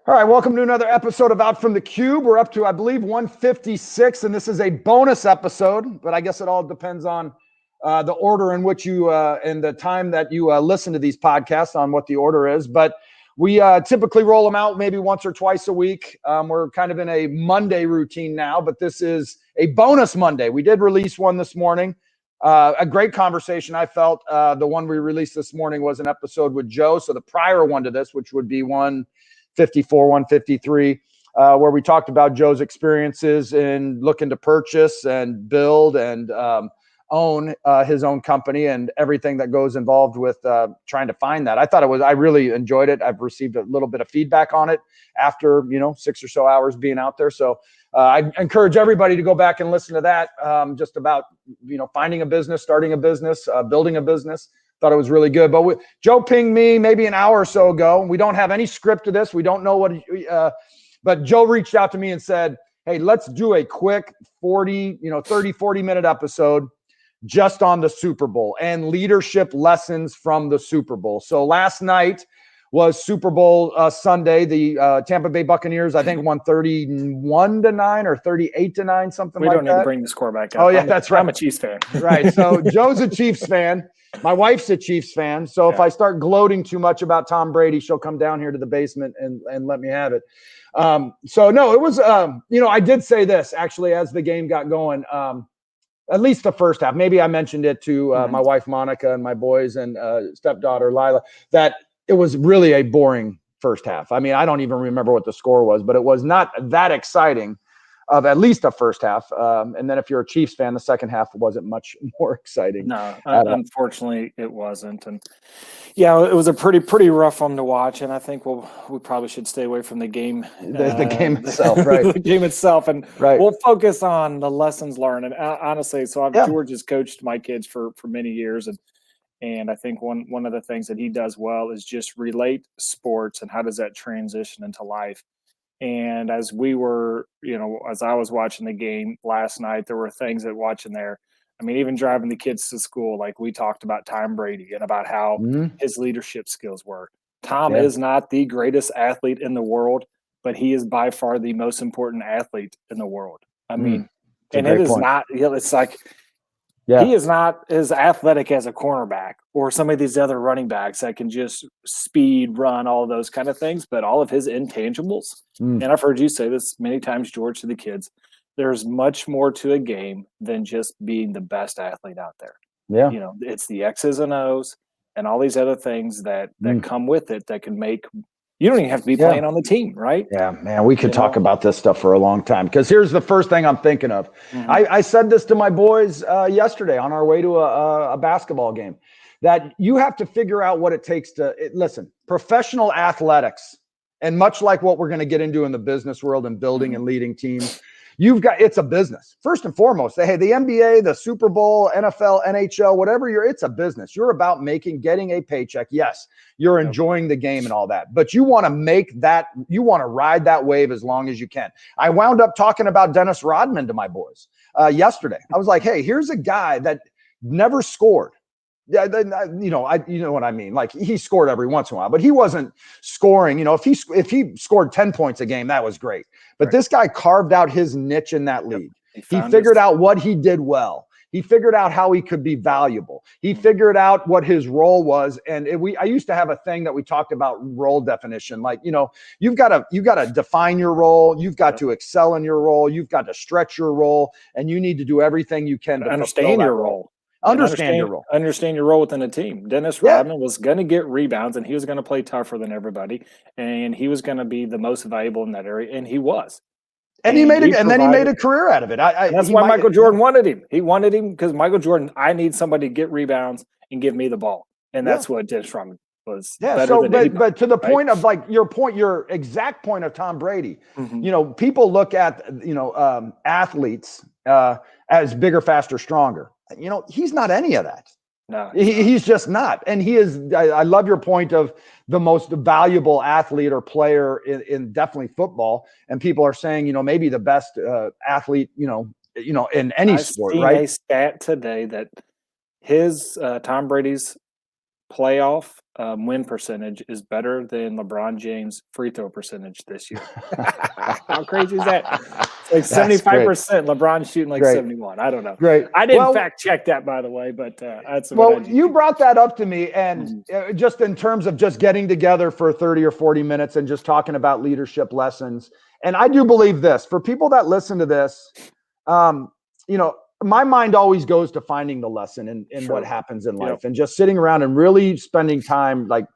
All right, welcome to another episode of Out from the Cube. We're up to, I believe, 156, and this is a bonus episode, but I guess it all depends on the order in which you and the time that you listen to these podcasts on what the order is. But we typically roll them out maybe once or twice a week. We're kind of in a Monday routine now, but this is a bonus Monday. We did release one this morning. A great conversation, I felt. The one we released this morning was an episode with Joe. So the prior one to this, which would be 154, 153, where we talked about Joe's experiences in looking to purchase and build and own his own company and everything that goes involved with trying to find that. I really enjoyed it. I've received a little bit of feedback on it after, 6 or so hours being out there. So I encourage everybody to go back and listen to that, just about, finding a business, starting a business, building a business. Thought it was really good. But Joe pinged me maybe an hour or so ago. We don't have any script to this. We don't know what, but Joe reached out to me and said, hey, let's do a quick 40 minute episode just on the Super Bowl and leadership lessons from the Super Bowl. So last night was Super Bowl Sunday. The Tampa Bay Buccaneers, I think, won 31-9 or 38-9, something like that. We don't need to bring the score back up. Oh, yeah, that's right. I'm a Chiefs fan. Right. So Joe's a Chiefs fan. My wife's a Chiefs fan. So if I start gloating too much about Tom Brady, she'll come down here to the basement and let me have it. So no, it was, I did say this actually as the game got going, at least the first half. Maybe I mentioned it to my wife, Monica, and my boys and stepdaughter, Lila, that it was really a boring first half. I mean, I don't even remember what the score was, but it was not that exciting of at least a first half. And then if you're a Chiefs fan, the second half wasn't much more exciting. No, unfortunately it wasn't. And yeah, it was a pretty rough one to watch. And I think we probably should stay away from the game. The game itself, right? The game itself. And we'll focus on the lessons learned. And honestly, George has coached my kids for many years. And I think one of the things that he does well is just relate sports and how does that transition into life. And as we were, as I was watching the game last night, there were things that watching there. I mean, even driving the kids to school, like we talked about Tom Brady and about how his leadership skills were. Tom is not the greatest athlete in the world, but he is by far the most important athlete in the world. I mean, and it is point. Not, it's like, he is not as athletic as a cornerback or some of these other running backs that can just speed, run, all of those kind of things. But all of his intangibles, and I've heard you say this many times, George, to the kids, there's much more to a game than just being the best athlete out there. Yeah. It's the X's and O's and all these other things that come with it that can make – you don't even have to be playing on the team, right? Yeah, man, we could talk about this stuff for a long time because here's the first thing I'm thinking of. I said this to my boys yesterday on our way to a basketball game, that you have to figure out what it takes to listen, professional athletics, and much like what we're going to get into in the business world and building and leading teams, it's a business. First and foremost, hey, the NBA, the Super Bowl, NFL, NHL, whatever it's a business. You're about getting a paycheck. Yes, you're enjoying the game and all that, but you want to ride that wave as long as you can. I wound up talking about Dennis Rodman to my boys yesterday. I was like, hey, here's a guy that never scored. Yeah, you know what I mean. Like, he scored every once in a while, but he wasn't scoring. If he scored 10 points a game, that was great. But this guy carved out his niche in that league. He figured out what he did well. He figured out how he could be valuable. He figured out what his role was. And I used to have a thing that we talked about, role definition. Like, you've got to define your role. You've got to excel in your role. You've got to stretch your role, and you need to do everything you can to understand your role. Understand your role. Understand your role within a team. Dennis Rodman was going to get rebounds, and he was going to play tougher than everybody, and he was going to be the most valuable in that area, and he was. And he made a career out of it. That's why Michael Jordan wanted him. He wanted him because Michael Jordan, I need somebody to get rebounds and give me the ball, and that's what Dennis Rodman was. Yeah. So, but to the point of, like, your exact point of Tom Brady, people look at athletes as bigger, faster, stronger. He's not any of that. No, he's just not. And he is, I love your point of the most valuable athlete or player in definitely football. And people are saying, maybe the best athlete, in any sport, right? I seen a stat today that Tom Brady's playoff win percentage is better than LeBron James' free throw percentage this year. How crazy is that? It's like 75%. LeBron shooting like 71. I don't know. Great. I didn't fact check that, by the way, but that's well. You brought that up to me, and just in terms of just getting together for 30 or 40 minutes and just talking about leadership lessons. And I do believe this for people that listen to this. My mind always goes to finding the lesson in what happens in life, and just sitting around and really spending time, like,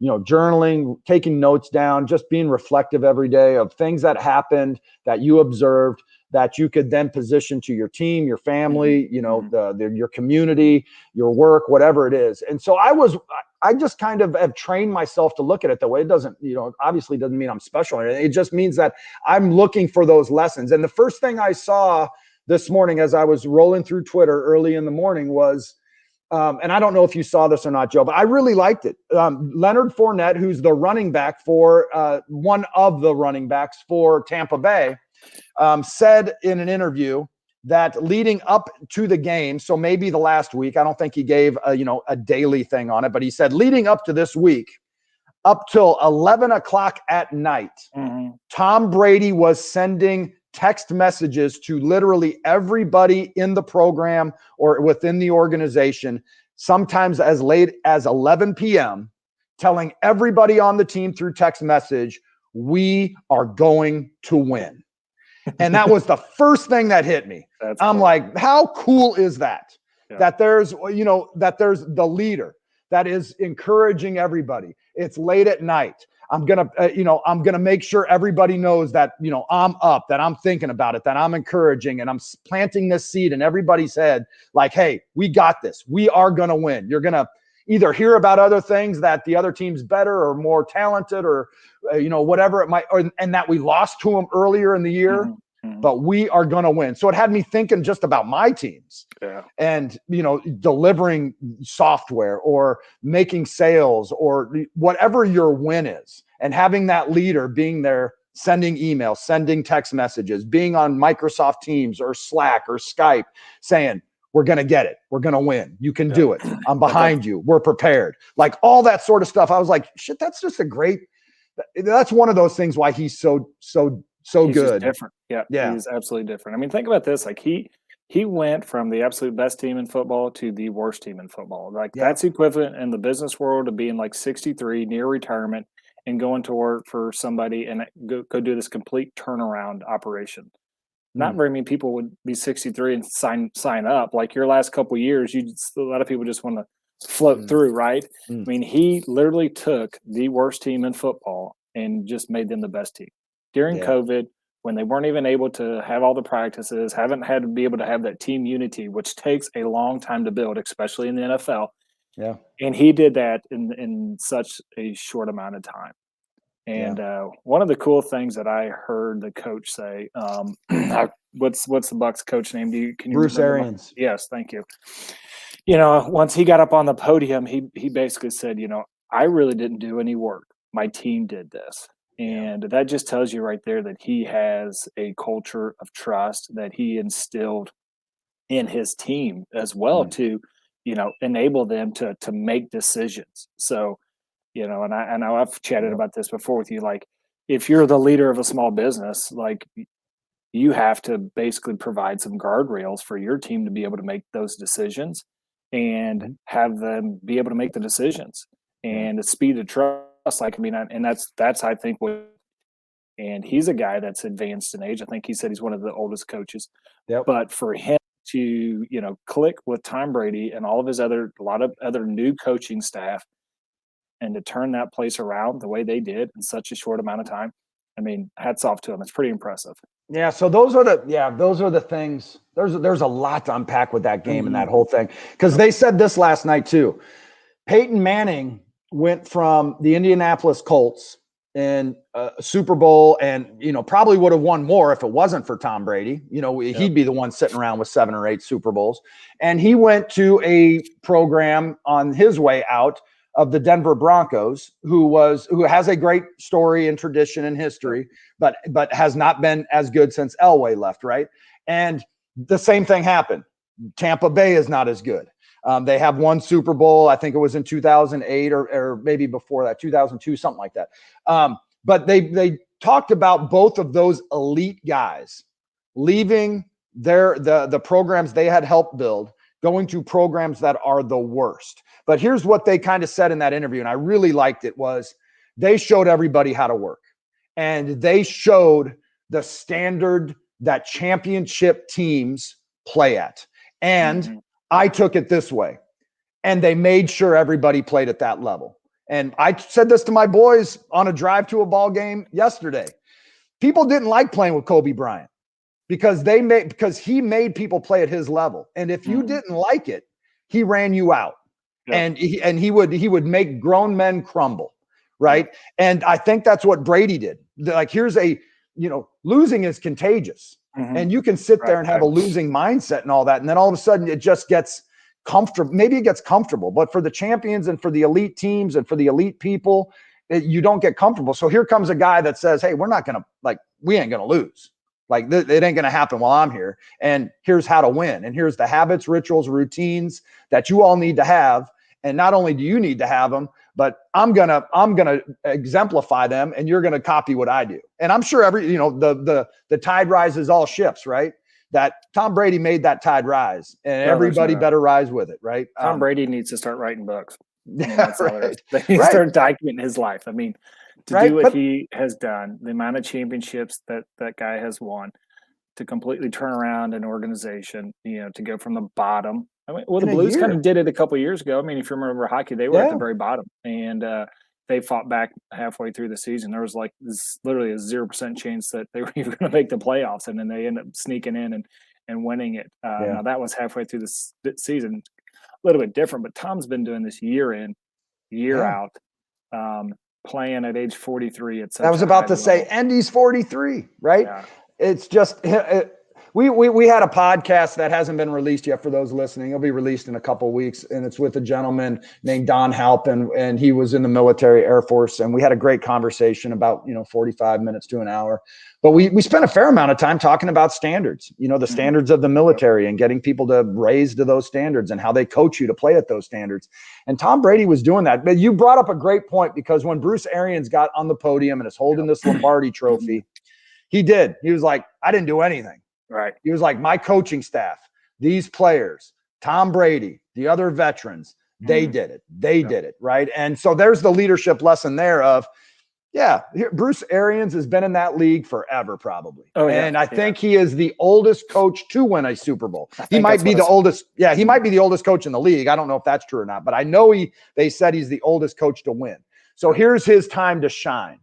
journaling, taking notes down, just being reflective every day of things that happened that you observed that you could then position to your team, your family, your community, your work, whatever it is. And so I just kind of have trained myself to look at it that way. It doesn't, obviously doesn't mean I'm special. It just means that I'm looking for those lessons. And the first thing I saw this morning as I was rolling through Twitter early in the morning was, and I don't know if you saw this or not, Joe, but I really liked it. Leonard Fournette, who's the running back for one of the running backs for Tampa Bay, said in an interview that leading up to the game, so maybe the last week, I don't think he gave a daily thing on it, but he said leading up to this week, up till 11 o'clock at night, Tom Brady was sending text messages to literally everybody in the program or within the organization, sometimes as late as 11 p.m., telling everybody on the team through text message, we are going to win. And that was the first thing that hit me. I'm like, how cool is that? Yeah. That there's the leader that is encouraging everybody. It's late at night. I'm gonna make sure everybody knows that, I'm up, that I'm thinking about it, that I'm encouraging, and I'm planting this seed in everybody's head. Like, hey, we got this. We are gonna win. You're gonna either hear about other things that the other team's better or more talented, or whatever it might, and that we lost to them earlier in the year. But we are going to win. So it had me thinking just about my teams and, delivering software or making sales or whatever your win is, and having that leader being there, sending emails, sending text messages, being on Microsoft Teams or Slack or Skype saying, we're going to get it. We're going to win. You can do it. I'm behind you. We're prepared. Like all that sort of stuff. I was like, shit, that's just that's one of those things why he's so he's good. Different. Yeah. He's absolutely different. I mean, think about this. Like he went from the absolute best team in football to the worst team in football. Like that's equivalent in the business world to being like 63, near retirement, and going to work for somebody and go do this complete turnaround operation. Not very many people would be 63 and sign up. Like your last couple of years, a lot of people just want to float through, right? I mean, he literally took the worst team in football and just made them the best team. During COVID, when they weren't even able to have all the practices, haven't had to be able to have that team unity, which takes a long time to build, especially in the NFL. Yeah. And he did that in such a short amount of time. And one of the cool things that I heard the coach say, what's the Bucs coach name? Can you Bruce Arians? Yes, thank you. Once he got up on the podium, he basically said, I really didn't do any work. My team did this. And that just tells you right there that he has a culture of trust that he instilled in his team as well to, enable them to make decisions. So, and I know I've chatted about this before with you. Like, if you're the leader of a small business, like you have to basically provide some guardrails for your team to be able to make those decisions and have them be able to make the decisions and the speed of trust. Like, I mean, and that's I think and he's a guy that's advanced in age. I think he said he's one of the oldest coaches. Yep. But for him to, click with Tom Brady and all of his a lot of other new coaching staff, and to turn that place around the way they did in such a short amount of time, I mean, hats off to him. It's pretty impressive. Yeah. So those are the things. There's a lot to unpack with that game and that whole thing, because they said this last night too. Peyton Manning went from the Indianapolis Colts in a Super Bowl and, probably would have won more if it wasn't for Tom Brady. He'd be the one sitting around with 7 or 8 Super Bowls. And he went to a program on his way out of the Denver Broncos, who has a great story and tradition and history, but has not been as good since Elway left, right? And the same thing happened. Tampa Bay is not as good. They have won Super Bowl. I think it was in 2008 or maybe before that, 2002, something like that. But they talked about both of those elite guys leaving the programs they had helped build, going to programs that are the worst. But here's what they kind of said in that interview, and I really liked it, was they showed everybody how to work. And they showed the standard that championship teams play at. And I took it this way. And they made sure everybody played at that level. And I said this to my boys on a drive to a ball game yesterday. People didn't like playing with Kobe Bryant because he made people play at his level. And if you didn't like it, he ran you out. Yep. And he would make grown men crumble. Right. Yep. And I think that's what Brady did. Like, here's losing is contagious. And you can sit there and have a losing mindset and all that. And then all of a sudden it just gets comfortable. Maybe it gets comfortable, but for the champions and for the elite teams and for the elite people, you don't get comfortable. So here comes a guy that says, hey, we ain't going to lose. Like, it ain't going to happen while I'm here. And here's how to win. And here's the habits, rituals, routines that you all need to have. And not only do you need to have them, but I'm gonna exemplify them, and you're gonna copy what I do. And I'm sure the tide rises all ships, right? That Tom Brady made that tide rise, and everybody better rise with it, right? Tom Brady needs to start writing books. That's right. They need to start documenting his life. I mean, to do what he has done, the amount of championships that guy has won, to completely turn around an organization, to go from the bottom. I mean, well, the Blues kind of did it a couple of years ago. I mean, if you remember hockey, they were at the very bottom, and they fought back halfway through the season. There was literally a 0% chance that they were even going to make the playoffs, and then they ended up sneaking in and winning it. Now that was halfway through the season, a little bit different. But Tom's been doing this year in, year out, playing at age 43. I was about to say, and he's 43, right? Yeah. It's just. We had a podcast that hasn't been released yet for those listening. It'll be released in a couple of weeks, and it's with a gentleman named Don Halpin, and he was in the military, Air Force, and we had a great conversation about 45 minutes to an hour. But we spent a fair amount of time talking about standards, the standards of the military, and getting people to raise to those standards and how they coach you to play at those standards. And Tom Brady was doing that. But you brought up a great point, because when Bruce Arians got on the podium and is holding this Lombardi trophy, he was like, I didn't do anything. Right. He was like, my coaching staff, these players, Tom Brady, the other veterans, they did it. They did it. Right. And so there's the leadership lesson there of, Bruce Arians has been in that league forever, probably. Oh, yeah. And I think he is the oldest coach to win a Super Bowl. He might be the oldest. Yeah, he might be the oldest coach in the league. I don't know if that's true or not, but I know they said he's the oldest coach to win. So here's his time to shine.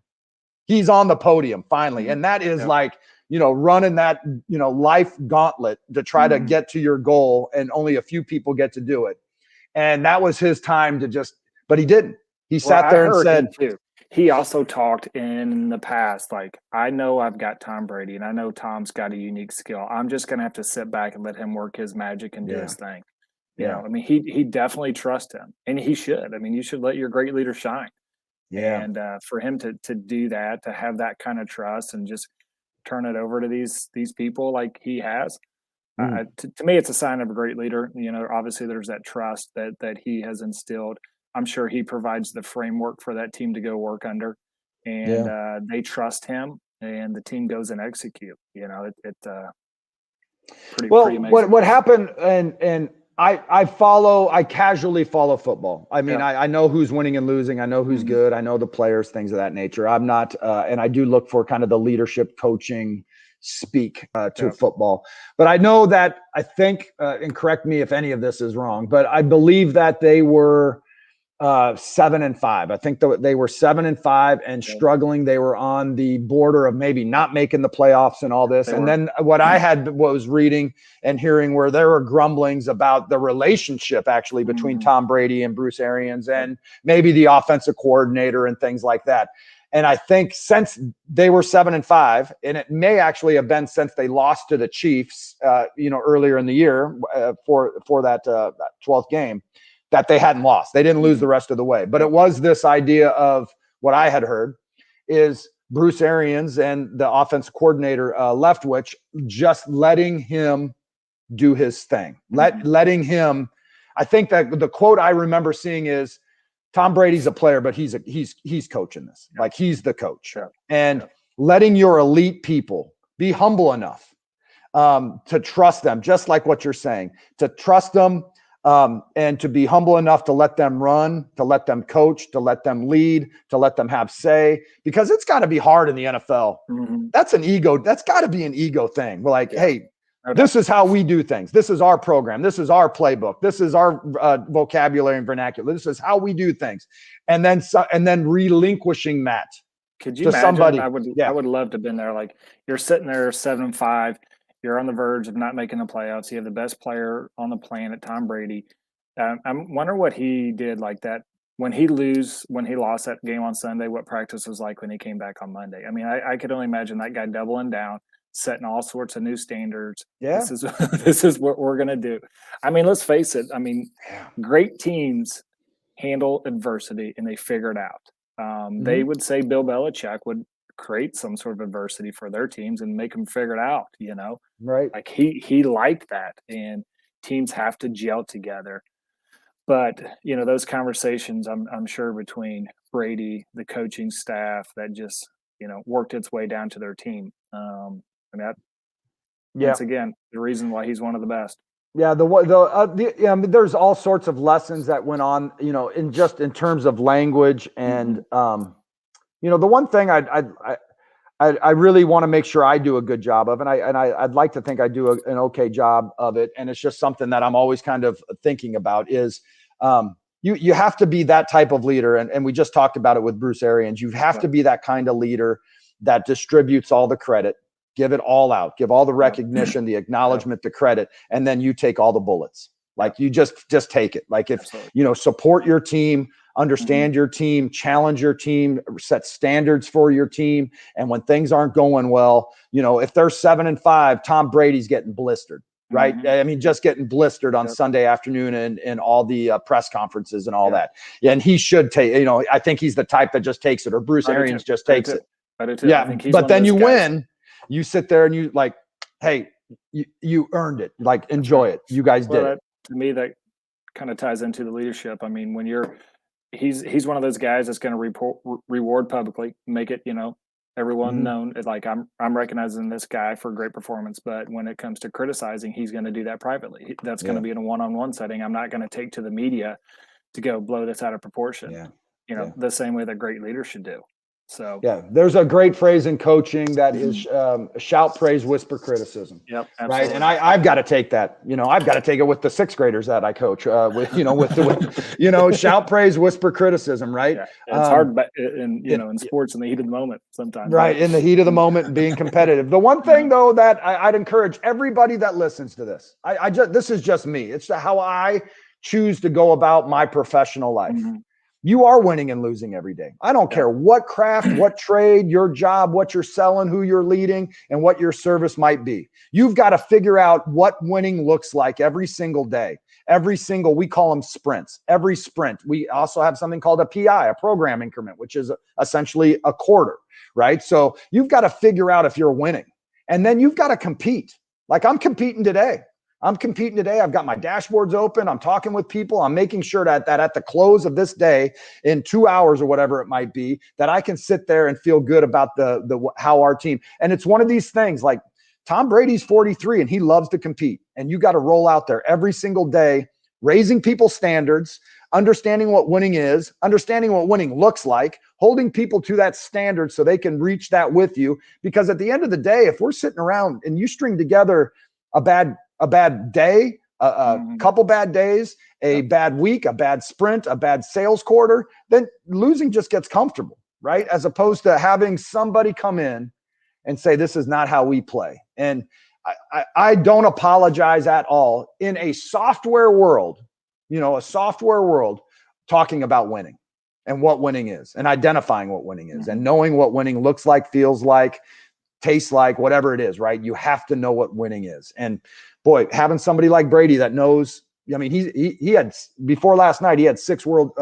He's on the podium finally. And that is running that, life gauntlet to try to get to your goal, and only a few people get to do it. And that was his time but he didn't. He sat there and said, he also talked in the past, like, I know I've got Tom Brady, and I know Tom's got a unique skill. I'm just going to have to sit back and let him work his magic and do his thing. I mean, he definitely trusts him, and he should. I mean, you should let your great leader shine. Yeah. And for him to do that, to have that kind of trust and just turn it over to these people like he has, to me, it's a sign of a great leader. Obviously there's that trust that he has instilled. I'm sure he provides the framework for that team to go work under, and they trust him, and the team goes and execute. Pretty amazing. What happened, and I casually follow football. I mean, I know who's winning and losing. I know who's good. I know the players, things of that nature. I'm not, and I do look for kind of the leadership coaching speak to football. But I know that, I think, and correct me if any of this is wrong, but I believe that they were 7-5. I think they were 7-5 and struggling. They were on the border of maybe not making the playoffs and all this. And then what I was reading and hearing where there were grumblings about the relationship actually between Tom Brady and Bruce Arians, and maybe the offensive coordinator and things like that. And I think since they were 7-5, and it may actually have been since they lost to the Chiefs, earlier in the year for that 12th game, that they hadn't lost. They didn't lose the rest of the way. But it was this idea of what I had heard is Bruce Arians and the offensive coordinator, Leftwich, just letting him do his thing, letting him I think that the quote I remember seeing is, Tom Brady's a player, but he's coaching this. Yeah. Like, he's the coach. Yeah. And letting your elite people be humble enough to trust them, just like what you're saying, to trust them and to be humble enough to let them run, to let them coach, to let them lead, to let them have say, because it's got to be hard in the NFL. Mm-hmm. That's an ego. That's got to be an ego thing. We're like, hey, this is how we do things. This is our program. This is our playbook. This is our vocabulary and vernacular. This is how we do things. And then relinquishing that. Could you imagine? Somebody, I would love to have been there. Like, you're sitting there 7-5. You're on the verge of not making the playoffs. You have the best player on the planet, Tom Brady. I wonder what he did like that when he lost that game on Sunday, what practice was like when he came back on Monday. I mean, I could only imagine that guy doubling down, setting all sorts of new standards. Yeah. This is what we're going to do. I mean, let's face it. I mean, great teams handle adversity and they figure it out. They would say Bill Belichick would create some sort of adversity for their teams and make them figure it out, right? Like he liked that, and teams have to gel together. But those conversations, I'm sure, between Brady, the coaching staff, that just worked its way down to their team. Once again, the reason why he's one of the best. Yeah, I mean, there's all sorts of lessons that went on, in terms of language, and the one thing I really want to make sure I do a good job of, and I'd like to think I do an okay job of it, and it's just something that I'm always kind of thinking about is you have to be that type of leader, and we just talked about it with Bruce Arians. You have to be that kind of leader that distributes all the credit. Give it all out. Give all the recognition, the acknowledgement, the credit, and then you take all the bullets. Like, you just take it. Like, if support your team, understand your team, challenge your team, set standards for your team, and when things aren't going well, if they're 7-5, Tom Brady's getting blistered, right? I mean, just getting blistered on Sunday afternoon and all the press conferences and all that. Yeah, and he should take. I think he's the type that just takes it, or Bruce Arians just takes it. I do too. Yeah, but then you win. You sit there and you like, hey, you earned it. Like, enjoy it. You guys did it. To me, that kind of ties into the leadership. I mean, when he's one of those guys that's going to reward publicly, make it, everyone known. Like, I'm recognizing this guy for a great performance, but when it comes to criticizing, he's going to do that privately. That's going to be in a one-on-one setting. I'm not going to take to the media to go blow this out of proportion. The same way that great leaders should do. So there's a great phrase in coaching that is shout praise, whisper criticism. Yep, absolutely. Right. And I've got to take that. I've got to take it with the sixth graders that I coach. With shout praise, whisper criticism. Right. Yeah. It's hard, but in sports, in the heat of the moment sometimes. Right, in the heat of the moment, and being competitive. The one thing though that I'd encourage everybody that listens to this, this is just me. It's how I choose to go about my professional life. You are winning and losing every day. I don't care what craft, what trade, your job, what you're selling, who you're leading, and what your service might be. You've got to figure out what winning looks like every single day. We call them sprints. Every sprint. We also have something called a PI, a program increment, which is essentially a quarter, right? So you've got to figure out if you're winning. And then you've got to compete. Like, I'm competing today. I've got my dashboards open. I'm talking with people. I'm making sure that at the close of this day, in 2 hours or whatever it might be, that I can sit there and feel good about how our team. And it's one of these things, like, Tom Brady's 43 and he loves to compete. And you got to roll out there every single day, raising people's standards, understanding what winning is, understanding what winning looks like, holding people to that standard so they can reach that with you. Because at the end of the day, if we're sitting around and you string together a bad day, a couple bad days, a bad week, a bad sprint, a bad sales quarter, then losing just gets comfortable, right? As opposed to having somebody come in and say, this is not how we play. And I don't apologize at all in a software world, talking about winning and what winning is, and identifying what winning is, and knowing what winning looks like, feels like, tastes like, whatever it is, right? You have to know what winning is. And boy, having somebody like Brady that knows, I mean, he had, before last night, he had 6 world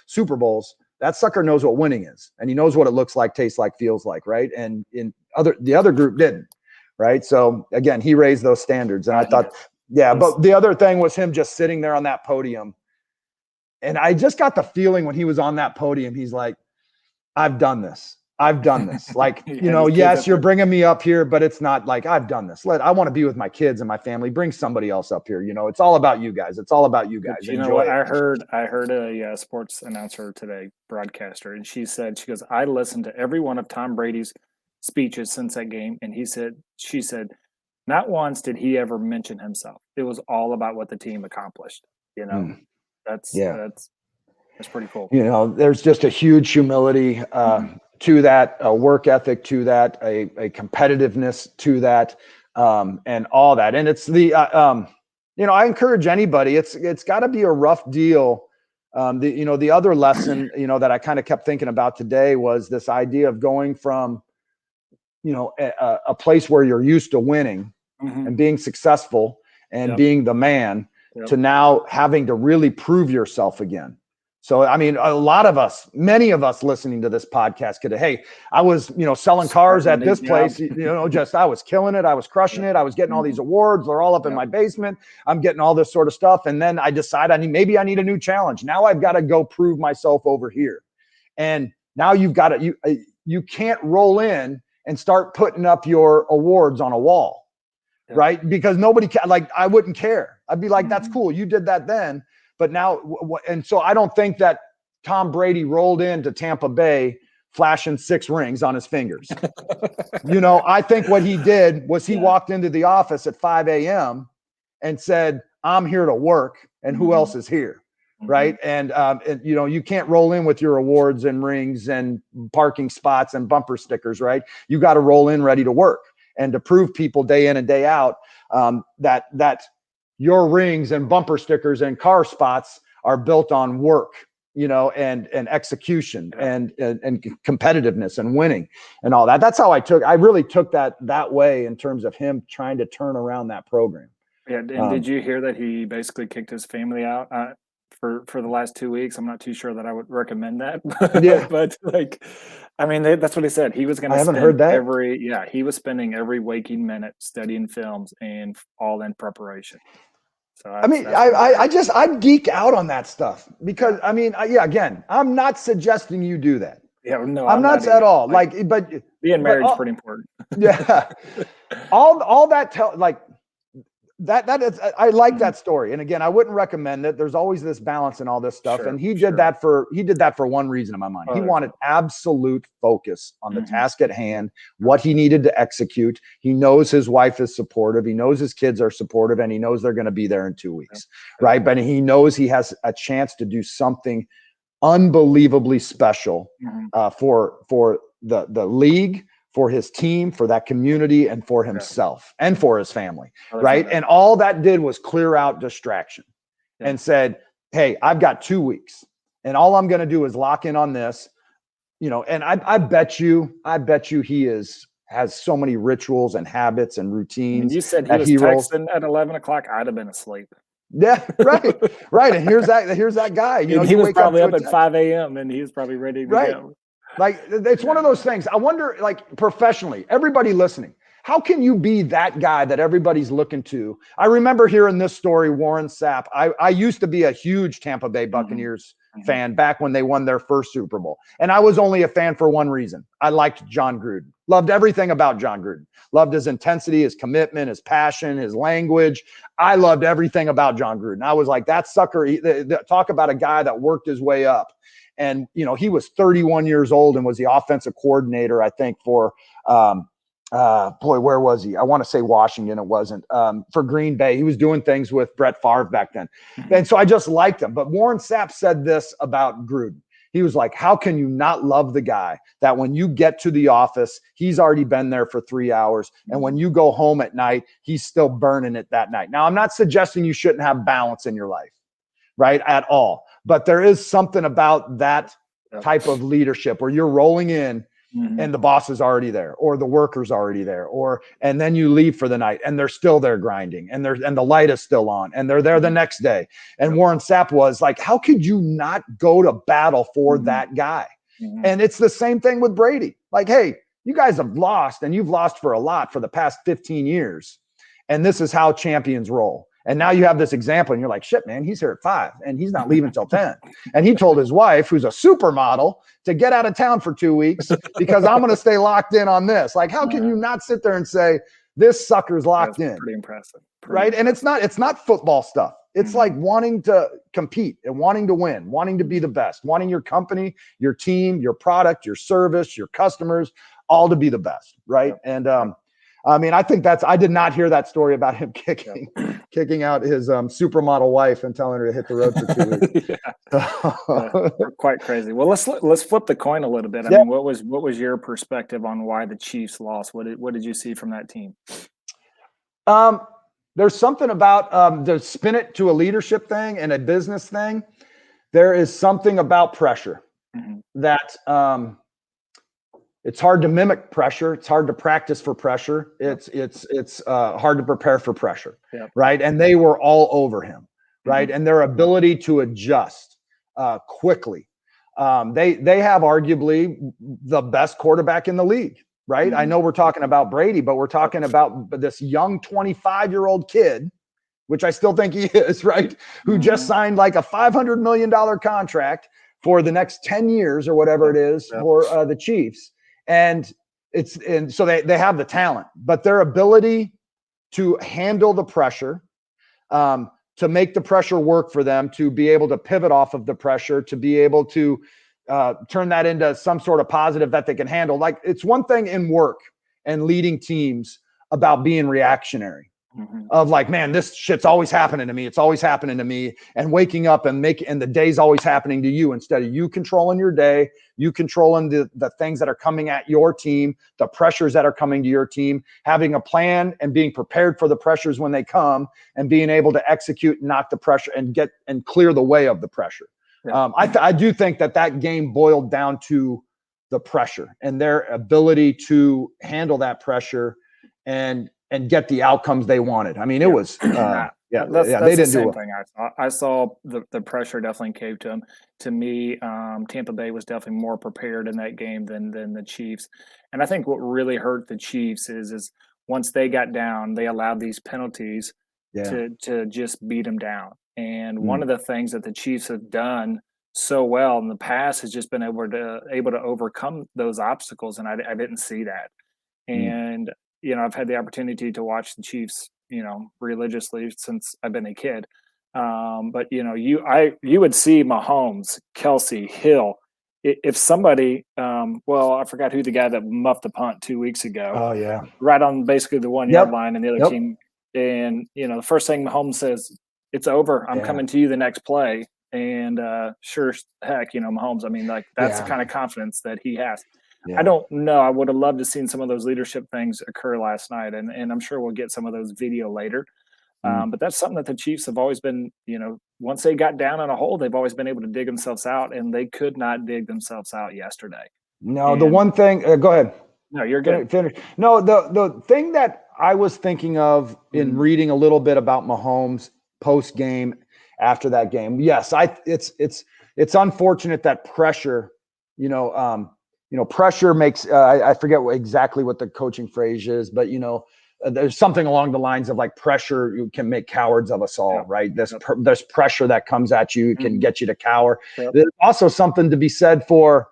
Super Bowls. That sucker knows what winning is, and he knows what it looks like, tastes like, feels like, right? And the other group didn't, right? So again, he raised those standards, and I thought Yeah. But the other thing was him just sitting there on that podium. And I just got the feeling when he was on that podium, he's like, I've done this. I've done this. Like, yes, you're bringing me up here, but it's not like I've done this. I want to be with my kids and my family. Bring somebody else up here. It's all about you guys. It's all about you guys. But you know what? I heard a sports announcer today, broadcaster, and she goes, I listened to every one of Tom Brady's speeches since that game. And she said, not once did he ever mention himself. It was all about what the team accomplished. That's pretty cool. There's just a huge humility to that, a work ethic to that, a competitiveness to that, and all that. And it's I encourage anybody. It's got to be a rough deal. The other lesson that I kind of kept thinking about today was this idea of going from a place where you're used to winning and being successful and being the man to now having to really prove yourself again. So, I mean, many of us listening to this podcast could, hey, I was, selling cars at this place, I was killing it. I was crushing it. I was getting all these awards. They're all up in my basement. I'm getting all this sort of stuff. And then I decide maybe I need a new challenge. Now I've got to go prove myself over here. And now you've got to, you can't roll in and start putting up your awards on a wall, right? Because nobody I wouldn't care. I'd be like, that's cool. You did that then. But now, and so I don't think that Tom Brady rolled into Tampa Bay flashing 6 rings on his fingers. I think what he did was he walked into the office at 5 a.m. and said, I'm here to work. And who else is here? Right. And you can't roll in with your awards and rings and parking spots and bumper stickers. Right. You got to roll in ready to work and to prove people day in and day out that your rings and bumper stickers and car spots are built on work, and execution and competitiveness and winning and all that. That's how I really took that way in terms of him trying to turn around that program. Yeah. And did you hear that he basically kicked his family out for the last 2 weeks? I'm not too sure that I would recommend that. But that's what he said. He was going to I haven't heard that. He was spending every waking minute studying films and all in preparation. So I geek out on that stuff because again, I'm not suggesting you do that. Yeah, no, I'm not at all. But being married is pretty important. Yeah, all that that is, I like that story. And again, I wouldn't recommend it. There's always this balance and all this stuff. And he did that for one reason in my mind. He wanted absolute focus on the task at hand, what he needed to execute. He knows his wife is supportive. He knows his kids are supportive, and he knows they're going to be there in 2 weeks. Right. But he knows he has a chance to do something unbelievably special for the league, for his team, for that community, and for himself and for his family, right? And all that did was clear out distraction and said, hey, I've got 2 weeks and all I'm going to do is lock in on this, and I bet you he has so many rituals and habits and routines. You said he was texting at 11 o'clock. I'd have been asleep. Yeah, right. Right. And here's that guy, he was probably up at 5 a.m. and he was probably ready to go. Like, it's one of those things. I wonder, professionally, everybody listening, how can you be that guy that everybody's looking to? I remember hearing this story, Warren Sapp. I used to be a huge Tampa Bay Buccaneers fan back when they won their first Super Bowl. And I was only a fan for one reason. I liked John Gruden. Loved everything about John Gruden. Loved his intensity, his commitment, his passion, his language. I loved everything about John Gruden. I was like, that sucker, talk about a guy that worked his way up. And, he was 31 years old and was the offensive coordinator, I think, for, where was he? I want to say Washington. It wasn't. For Green Bay. He was doing things with Brett Favre back then. And so I just liked him. But Warren Sapp said this about Gruden. He was like, how can you not love the guy that when you get to the office, he's already been there for 3 hours. And when you go home at night, he's still burning it that night. Now, I'm not suggesting you shouldn't have balance in your life, right? At all. But there is something about that type of leadership where you're rolling in and the boss is already there, or the worker's already there, and then you leave for the night and they're still there grinding and the light is still on and they're there the next day. And Warren Sapp was like, how could you not go to battle for that guy? And it's the same thing with Brady. Like, hey, you guys have lost and you've lost for a lot for the past 15 years. And this is how champions roll. And now you have this example and you're like, shit, man, he's here at 5 and he's not leaving till 10. And he told his wife, who's a supermodel, to get out of town for 2 weeks because I'm going to stay locked in on this. Like, how can you not sit there and say, this sucker's locked in? Pretty impressive. Right. And it's not football stuff. It's like wanting to compete and wanting to win, wanting to be the best, wanting your company, your team, your product, your service, your customers, all to be the best. Right. And, I mean, I think I did not hear that story about him kicking out his supermodel wife and telling her to hit the road for 2 weeks. Quite crazy. Well, let's flip the coin a little bit. I mean, what was your perspective on why the Chiefs lost? What did you see from that team? There's something about the spin it to a leadership thing and a business thing. There is something about pressure that it's hard to mimic pressure. It's hard to practice for pressure. It's hard to prepare for pressure, right? And they were all over him, right? And their ability to adjust quickly. They have arguably the best quarterback in the league, right? I know we're talking about Brady, but we're talking about this young 25-year-old kid, which I still think he is, right? Who just signed like a $500 million contract for the next 10 years or whatever it is for the Chiefs. And so they have the talent, but their ability to handle the pressure, to make the pressure work for them, to be able to pivot off of the pressure, to be able to turn that into some sort of positive that they can handle. Like, it's one thing in work and leading teams about being reactionary. Of like, man, this shit's always happening to me. It's always happening to me. And waking up and the day's always happening to you instead of you controlling your day, you controlling the things that are coming at your team, the pressures that are coming to your team, having a plan and being prepared for the pressures when they come and being able to execute and knock the pressure and clear the way of the pressure. I do think that game boiled down to the pressure and their ability to handle that pressure and get the outcomes they wanted. I mean, it was, that's they didn't the same do thing I saw the pressure definitely caved to them. To me, Tampa Bay was definitely more prepared in that game than the Chiefs. And I think what really hurt the Chiefs is once they got down, they allowed these penalties to just beat them down. And one of the things that the Chiefs have done so well in the past has just been able to overcome those obstacles. And I didn't see that. And I've had the opportunity to watch the Chiefs, religiously since I've been a kid. But you would see Mahomes, Kelsey, Hill. If somebody, I forgot who the guy that muffed the punt 2 weeks ago. Oh yeah, right on basically the 1 yard line, and the other team. And the first thing Mahomes says, "It's over. I'm coming to you the next play." And sure as heck, Mahomes. I mean, like that's the kind of confidence that he has. I don't know. I would have loved to seen some of those leadership things occur last night, and I'm sure we'll get some of those video later. But that's something that the Chiefs have always been, once they got down in a hole, they've always been able to dig themselves out, and they could not dig themselves out yesterday. No, the one thing, go ahead. No, you're good. Finish. No, the thing that I was thinking of in reading a little bit about Mahomes post game after that game, yes, it's unfortunate that pressure, pressure makes, I forget exactly what the coaching phrase is, but, there's something along the lines of like pressure can make cowards of us all, right? There's pressure that comes at you, can get you to cower. There's also something to be said for,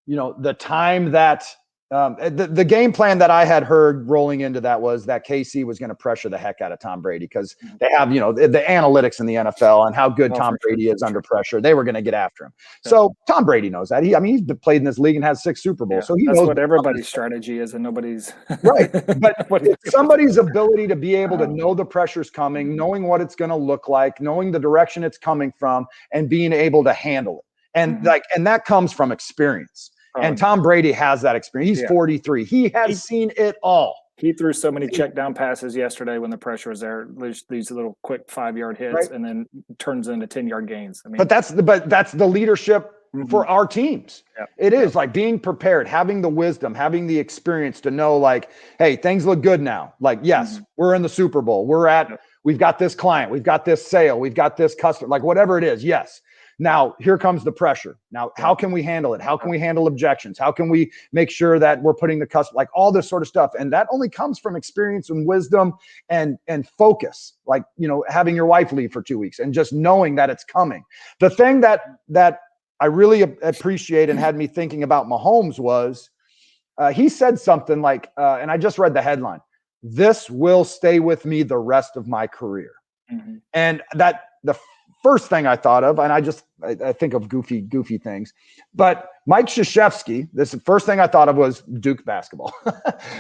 the time that the game plan that I had heard rolling into that was that KC was going to pressure the heck out of Tom Brady because they have, the analytics in the NFL and how good Tom Brady is under pressure. They were going to get after him. So Tom Brady knows that. He's played in this league and has 6 Super Bowls. So he knows what everybody's strategy is, and nobody's right. But it's somebody's ability to be able to know the pressure's coming, knowing what it's going to look like, knowing the direction it's coming from, and being able to handle it. And that comes from experience. And Tom Brady has that experience. He's 43. He has seen it all. He threw so many check down passes yesterday when the pressure was there. These little quick 5-yard hits, and then turns into 10-yard gains. I mean, but that's the leadership for our teams. It is like being prepared, having the wisdom, having the experience to know, like, hey, things look good now. Like, yes, we're in the Super Bowl. We've got this client, we've got this sale, we've got this customer, like whatever it is. Yes. Now, here comes the pressure. Now, how can we handle it? How can we handle objections? How can we make sure that we're putting the customer, like all this sort of stuff? And that only comes from experience and wisdom and focus, like, having your wife leave for 2 weeks and just knowing that it's coming. The thing that I really appreciate and had me thinking about Mahomes was he said something like, and I just read the headline, "This will stay with me the rest of my career." Mm-hmm. And that the first thing I thought of, and I think of goofy things, but Mike Krzyzewski, this the first thing I thought of was Duke basketball.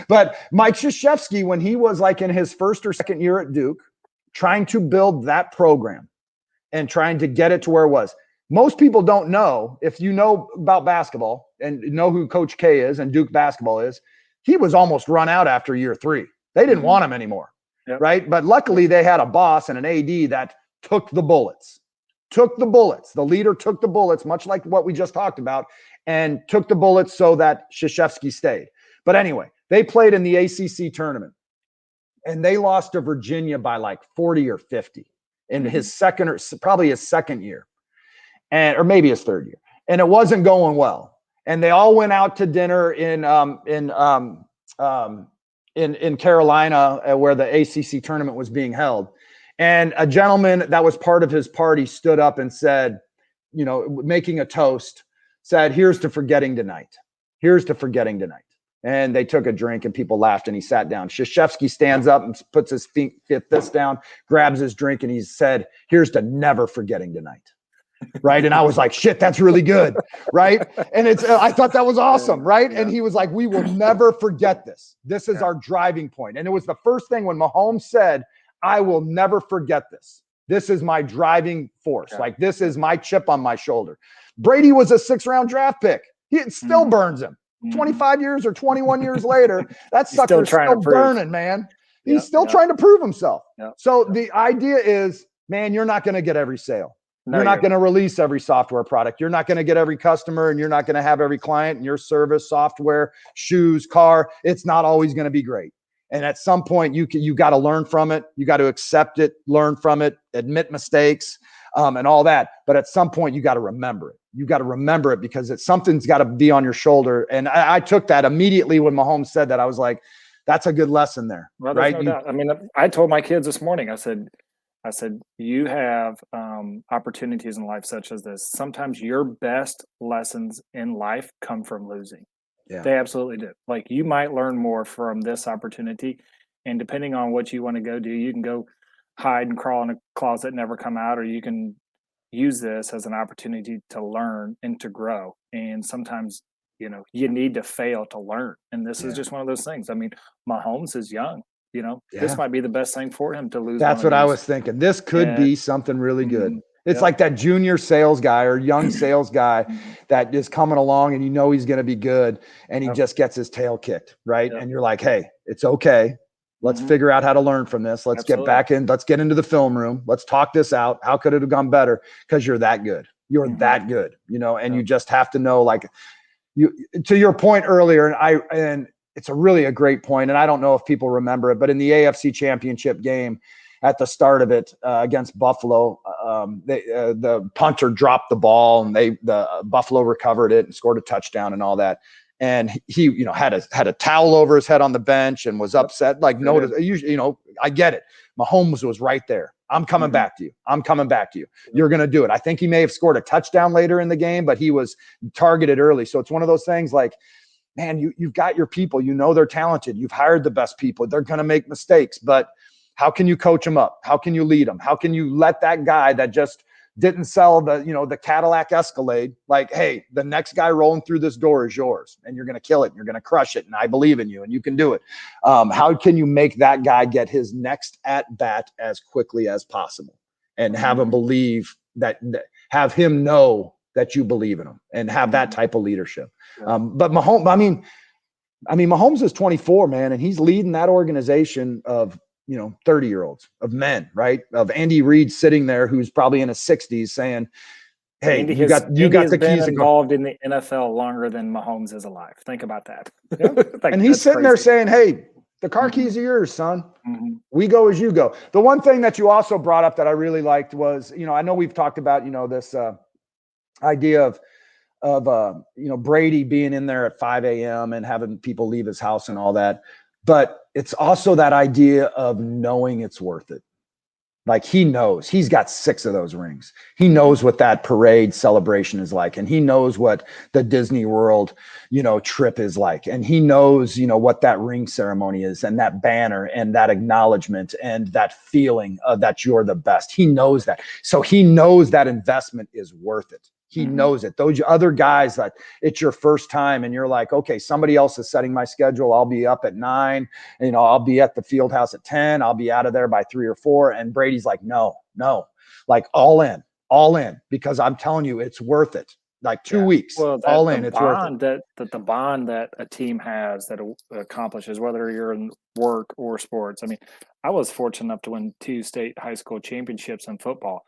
But Mike Krzyzewski, when he was like in his first or second year at Duke, trying to build that program and trying to get it to where it was. Most people don't know, if you know about basketball and know who Coach K is and Duke basketball is, he was almost run out after year 3. They didn't want him anymore, right? But luckily they had a boss and an AD that took the bullets. The leader took the bullets, much like what we just talked about, and took the bullets so that Krzyzewski stayed. But anyway, they played in the ACC tournament, and they lost to Virginia by like 40 or 50 in his second or probably his second year, or maybe his third year, and it wasn't going well. And they all went out to dinner in Carolina, where the ACC tournament was being held. And a gentleman that was part of his party stood up and said, making a toast, said, "Here's to forgetting tonight. Here's to forgetting tonight." And they took a drink and people laughed and he sat down. Krzyzewski stands up and puts his fist down, grabs his drink, and he said, "Here's to never forgetting tonight." Right. And I was like, shit, that's really good. Right. And I thought that was awesome. Right. Yeah. And he was like, "We will never forget this. This is our driving point." And it was the first thing when Mahomes said, "I will never forget this. This is my driving force. Like, this is my chip on my shoulder." Brady was a 6th-round draft pick. It still burns him. 25 years or 21 years later, that sucker's still burning, man. He's still trying to prove himself. So the idea is, man, you're not going to get every sale. You're not going to release every software product. You're not going to get every customer, and you're not going to have every client in your service, software, shoes, car. It's not always going to be great. And at some point, you got to learn from it. You got to accept it, learn from it, admit mistakes, and all that. But at some point, you got to remember it. You got to remember it because something's got to be on your shoulder. And I took that immediately when Mahomes said that. I was like, that's a good lesson there, well, right? No doubt. I mean, I told my kids this morning, I said, you have opportunities in life such as this. Sometimes your best lessons in life come from losing. Yeah. They absolutely do. Like, you might learn more from this opportunity, and depending on what you want to go do, you can go hide and crawl in a closet and never come out, or you can use this as an opportunity to learn and to grow. And sometimes, you need to fail to learn. And this is just one of those things. I mean, Mahomes is young. This might be the best thing for him to lose. That's what I was thinking. This could be something really good. It's like that junior sales guy or young sales guy that is coming along and he's going to be good, and he just gets his tail kicked, right? And you're like, "Hey, it's okay. Let's figure out how to learn from this. Let's get back in. Let's get into the film room. Let's talk this out. How could it have gone better?" Because you're that good. You're that good, and you just have to know, like, to your point earlier, and it's really a great point, and I don't know if people remember it, but in the AFC Championship game, at the start of it against Buffalo, the punter dropped the ball, and the Buffalo recovered it and scored a touchdown and all that. And he, had a towel over his head on the bench and was upset. Like, usually, I get it. Mahomes was right there. "I'm coming back to you. I'm coming back to you. You're going to do it." I think he may have scored a touchdown later in the game, but he was targeted early. So it's one of those things like, man, you've got your people, they're talented. You've hired the best people. They're going to make mistakes, but how can you coach them up? How can you lead them? How can you let that guy that just didn't sell the Cadillac Escalade, like, "Hey, the next guy rolling through this door is yours, and you're going to kill it, and you're going to crush it, and I believe in you, and you can do it." How can you make that guy get his next at bat as quickly as possible, and have him believe have him know that you believe in him, and have that type of leadership? But Mahomes, I mean, Mahomes is 24, man, and he's leading that organization of 30-year-olds, of men, right? Of Andy Reid sitting there, who's probably in his 60s, saying, "Hey, Andy you got the keys." Been involved in the NFL longer than Mahomes is alive. Think about that. And he's sitting there saying, "Hey, the car keys are yours, son. We go as you go." The one thing that you also brought up that I really liked was, I know we've talked about, this idea of Brady being in there at 5 a.m. and having people leave his house and all that. But it's also that idea of knowing it's worth it. Like, he knows he's got 6 of those rings. He knows what that parade celebration is like. And he knows what the Disney World, trip is like. And he knows, what that ring ceremony is, and that banner and that acknowledgement and that feeling of that you're the best. He knows that. So he knows that investment is worth it. He knows it. Those other guys that it's your first time and you're like, okay, somebody else is setting my schedule. I'll be up at 9, I'll be at the field house at 10. I'll be out of there by 3 or 4. And Brady's like, no, like all in, because I'm telling you, it's worth it. Like 2 weeks, all in, it's worth it. The bond that a team has that accomplishes, whether you're in work or sports. I mean, I was fortunate enough to win 2 state high school championships in football.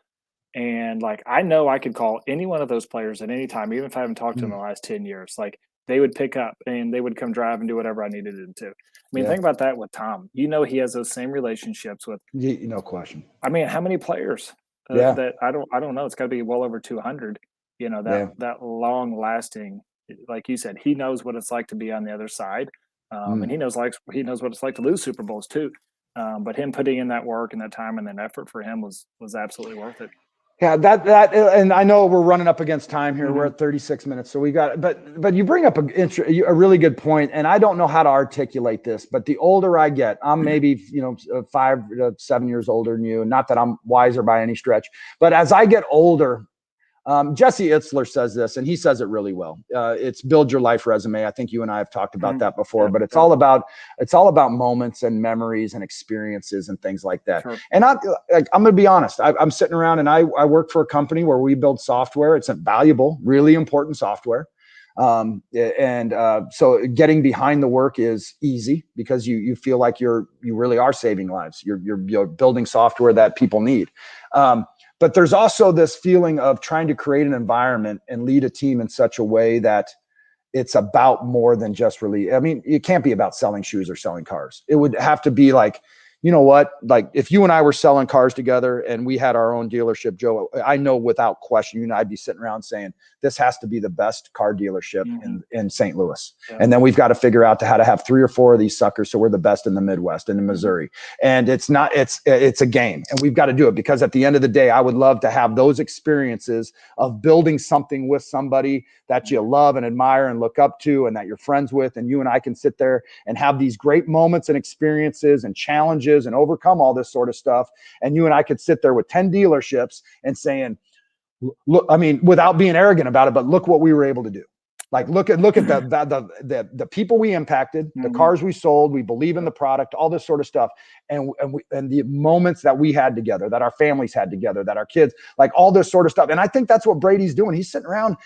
And like, I know I could call any one of those players at any time, even if I haven't talked to them in the last 10 years, like they would pick up and they would come drive and do whatever I needed them to. I mean, think about that with Tom. He has those same relationships with, no question. I mean, how many players that I don't know. It's got to be well over 200, that long lasting, like you said, he knows what it's like to be on the other side. And he knows what it's like to lose Super Bowls too. But him putting in that work and that time and that effort for him was absolutely worth it. Yeah, that, and I know we're running up against time here. We're at 36 minutes, so we got. But you bring up a really good point, and I don't know how to articulate this. But the older I get, I'm maybe 5 to 7 years older than you. Not that I'm wiser by any stretch, but as I get older, Jesse Itzler says this, and he says it really well. It's build your life resume. I think you and I have talked about that before, but it's all about moments and memories and experiences and things like that. Sure. And I'm going to be honest. I'm sitting around and I work for a company where we build software. It's a valuable, really important software. So getting behind the work is easy because you feel like you really are saving lives. You're building software that people need. But there's also this feeling of trying to create an environment and lead a team in such a way that it's about more than just really, I mean, it can't be about selling shoes or selling cars. It would have to be like, you know what, like if you and I were selling cars together and we had our own dealership, Joe, I know without question, you and I'd be sitting around saying, this has to be the best car dealership in St. Louis. Yeah. And then we've got to figure out how to have 3 or 4 of these suckers. So we're the best in the Midwest and in Missouri. And it's a game, and we've got to do it because at the end of the day, I would love to have those experiences of building something with somebody that you love and admire and look up to and that you're friends with. And you and I can sit there and have these great moments and experiences and challenges and overcome all this sort of stuff. And you and I could sit there with 10 dealerships and saying, look, I mean, without being arrogant about it, but look what we were able to do. Like, look at the people we impacted, the cars we sold, we believe in the product, all this sort of stuff. And the moments that we had together, that our families had together, that our kids, like all this sort of stuff. And I think that's what Brady's doing. He's sitting around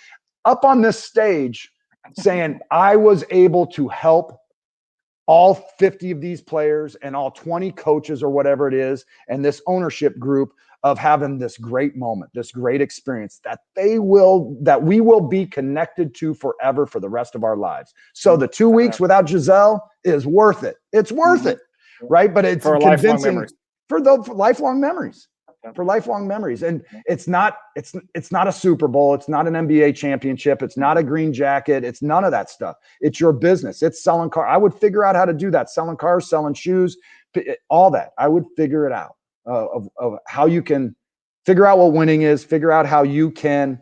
up on this stage saying, I was able to help all 50 of these players and all 20 coaches or whatever it is, and this ownership group of having this great moment, this great experience that we will be connected to forever for the rest of our lives. So the 2 weeks without Giselle is worth it. It's worth it, right? But it's convincing for lifelong memories. For lifelong memories. And it's not a Super Bowl. It's not an NBA championship. It's not a green jacket. It's none of that stuff. It's your business. It's selling cars. I would figure out how to do that. Selling cars, selling shoes, all that. I would figure it out of how you can figure out what winning is, figure out how you can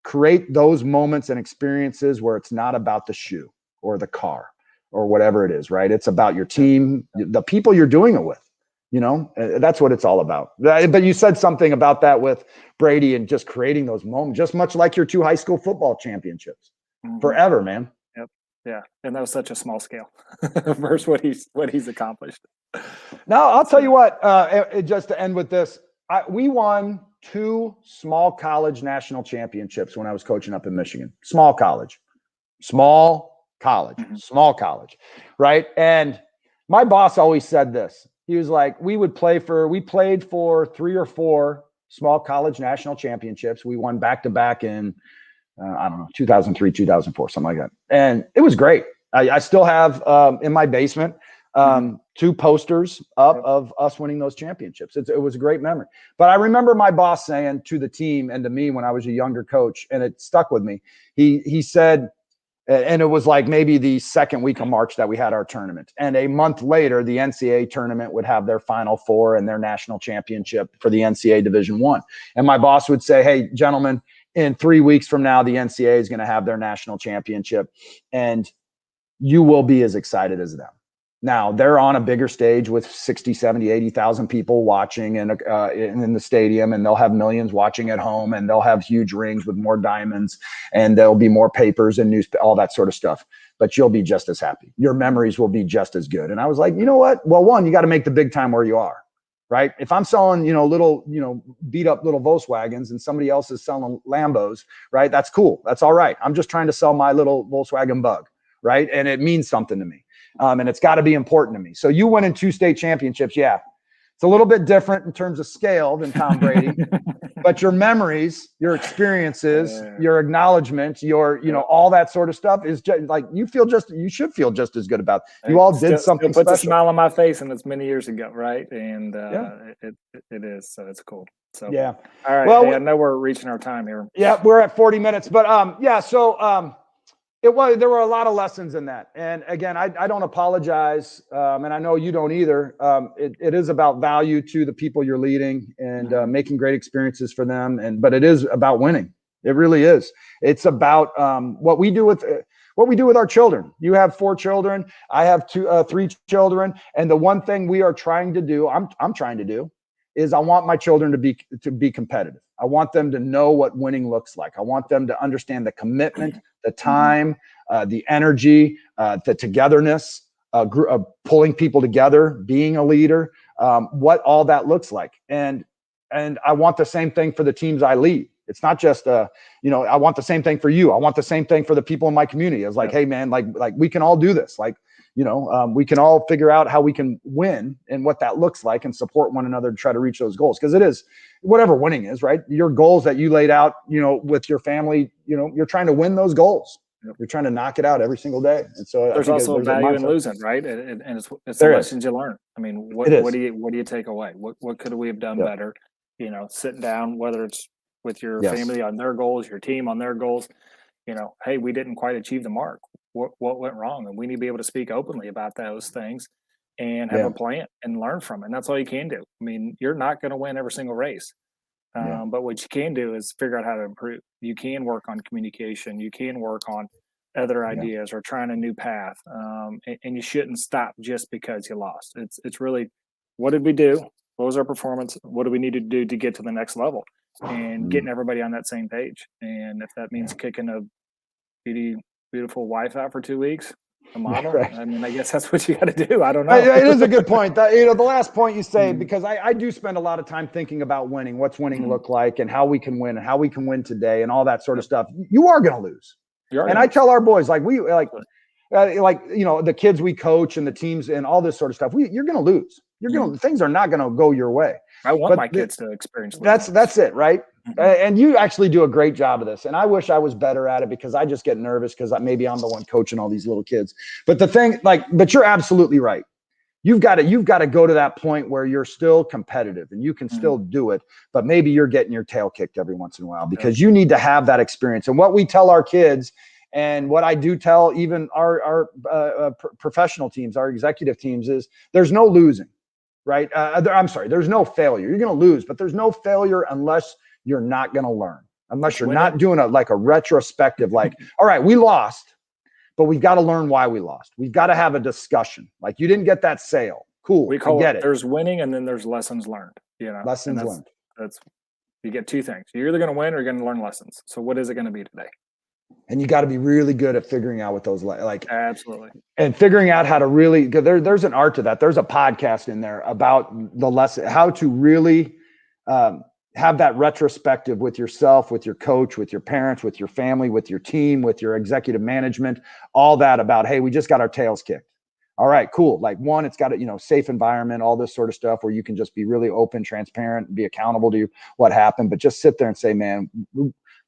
create those moments and experiences where it's not about the shoe or the car or whatever it is, right? It's about your team, the people you're doing it with. That's what it's all about. But you said something about that with Brady and just creating those moments, just much like your 2 high school football championships. Forever, man. Yep. Yeah. And that was such a small scale versus what he's accomplished. Now, I'll tell you what, just to end with this, we won 2 small college national championships when I was coaching up in Michigan. Small college, right? And my boss always said this. He was like, we played for 3 or 4 small college national championships. We won back-to-back in, 2003, 2004, something like that. And it was great. I still have in my basement 2 posters up of us winning those championships. It was a great memory. But I remember my boss saying to the team and to me when I was a younger coach, and it stuck with me. He said, and it was like maybe the second week of March that we had our tournament. And a month later, the NCAA tournament would have their Final Four and their national championship for the NCAA Division I. And my boss would say, hey, gentlemen, in 3 weeks from now, the NCAA is going to have their national championship, and you will be as excited as them. Now, they're on a bigger stage with 60, 70, 80,000 people watching in the stadium, and they'll have millions watching at home, and they'll have huge rings with more diamonds, and there'll be more papers and news, all that sort of stuff. But you'll be just as happy. Your memories will be just as good. And I was like, you know what? Well, one, you got to make the big time where you are, right? If I'm selling, little, beat up little Volkswagens and somebody else is selling Lambos, right? That's cool. That's all right. I'm just trying to sell my little Volkswagen Bug, right? And it means something to me. And it's got to be important to me. So you win in 2 state championships. Yeah. It's a little bit different in terms of scale than Tom Brady, but your memories, your experiences, your acknowledgement, all that sort of stuff is just like, you should feel just as good about it. You all did something still puts special. A smile on my face, and it's many years ago. Right. And it is. So it's cool. So, yeah. All right. Well, I know we're reaching our time here. Yeah, we're at 40 minutes, but so there were a lot of lessons in that. And again, I don't apologize. And I know you don't either. It is about value to the people you're leading and making great experiences for them. But it is about winning. It really is. It's about what we do with our children. You have 4 children. I have 3 children. And the one thing we are trying to do, I'm trying to do, is I want my children to be competitive. I want them to know what winning looks like. I want them to understand the commitment, the time, the energy, the togetherness, pulling people together, being a leader, what all that looks like. And I want the same thing for the teams I lead. It's not just, I want the same thing for you. I want the same thing for the people in my community. It's like, hey man, like we can all do this. Like, we can all figure out how we can win and what that looks like and support one another to try to reach those goals. Because it is whatever winning is, right? Your goals that you laid out, with your family, you're trying to win those goals. You're trying to knock it out every single day. And so there's also value in losing, right? And it's the lessons you learn. I mean, what do you take away? What could we have done better? Sitting down, whether it's with your family on their goals, your team on their goals, hey, we didn't quite achieve the mark. What went wrong? And we need to be able to speak openly about those things and have a plan and learn from it. And that's all you can do. I mean, you're not going to win every single race. But what you can do is figure out how to improve. You can work on communication. You can work on other ideas or trying a new path. And you shouldn't stop just because you lost. It's really, what did we do? What was our performance? What do we need to do to get to the next level? And getting everybody on that same page. And if that means kicking a beautiful wife out for 2 weeks, a model, right. I mean, I guess that's what you got to do. I don't know. It is a good point. The last point you say, because I do spend a lot of time thinking about winning, what's winning look like and how we can win and how we can win today and all that sort of stuff. You are going to lose. And I tell our boys, the kids we coach and the teams and all this sort of stuff, you're going to lose. Things are not going to go your way. I want my kids to experience losing. That's it, right? And you actually do a great job of this. And I wish I was better at it because I just get nervous because maybe I'm the one coaching all these little kids. But but you're absolutely right. You've got to go to that point where you're still competitive and you can still do it, but maybe you're getting your tail kicked every once in a while because you need to have that experience. And what we tell our kids and what I do tell even our professional teams, our executive teams is there's no losing. Right? There's no failure. You're going to lose, but there's no failure unless you're not going to learn, unless you're not doing a retrospective, all right, we lost, but we've got to learn why we lost. We've got to have a discussion. Like you didn't get that sale. Cool. We call it. There's winning and then there's lessons learned, lessons learned. You get 2 things. You're either going to win or you're going to learn lessons. So what is it going to be today? And you got to be really good at figuring out what those absolutely, and figuring out how to really. There's an art to that. There's a podcast in there about the lesson, how to really have that retrospective with yourself, with your coach, with your parents, with your family, with your team, with your executive management, all that about, hey, we just got our tails kicked. All right, cool. Like one, it's got a safe environment, all this sort of stuff where you can just be really open, transparent, and be accountable to what happened. But just sit there and say, man,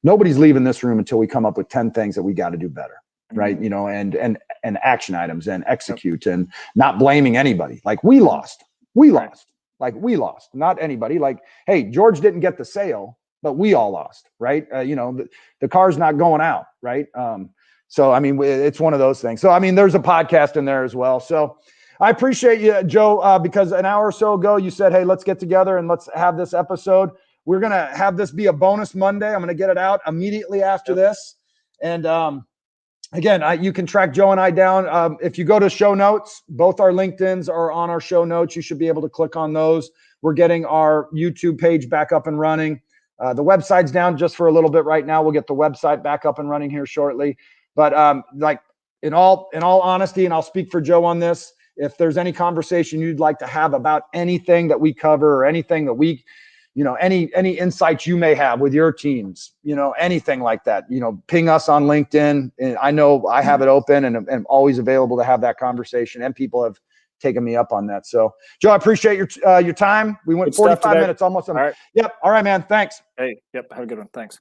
nobody's leaving this room until we come up with 10 things that we got to do better. right? You know, and action items and execute and not blaming anybody. Like we lost, like we lost, not anybody. Like, hey, George didn't get the sale, but we all lost, right? You know, the car's not going out, right? So, I mean, it's one of those things. So, I mean, there's a podcast in there as well. So I appreciate you, Joe, because an hour or so ago you said, hey, let's get together and let's have this episode. We're going to have this be a bonus Monday. I'm going to get it out immediately after this. And again, you can track Joe and I down. If you go to show notes, both our LinkedIns are on our show notes. You should be able to click on those. We're getting our YouTube page back up and running. The website's down just for a little bit right now. We'll get the website back up and running here shortly. But like in all honesty, and I'll speak for Joe on this, if there's any conversation you'd like to have about anything that we cover or anything that we, you know, any insights you may have with your teams, you know, anything like that, you know, ping us on LinkedIn. And I know I have it open and I'm always available to have that conversation, and people have taken me up on that. So Joe, I appreciate your time. We went 45 minutes almost. All right. Yep. All right, man. Thanks. Hey, yep. Have a good one. Thanks.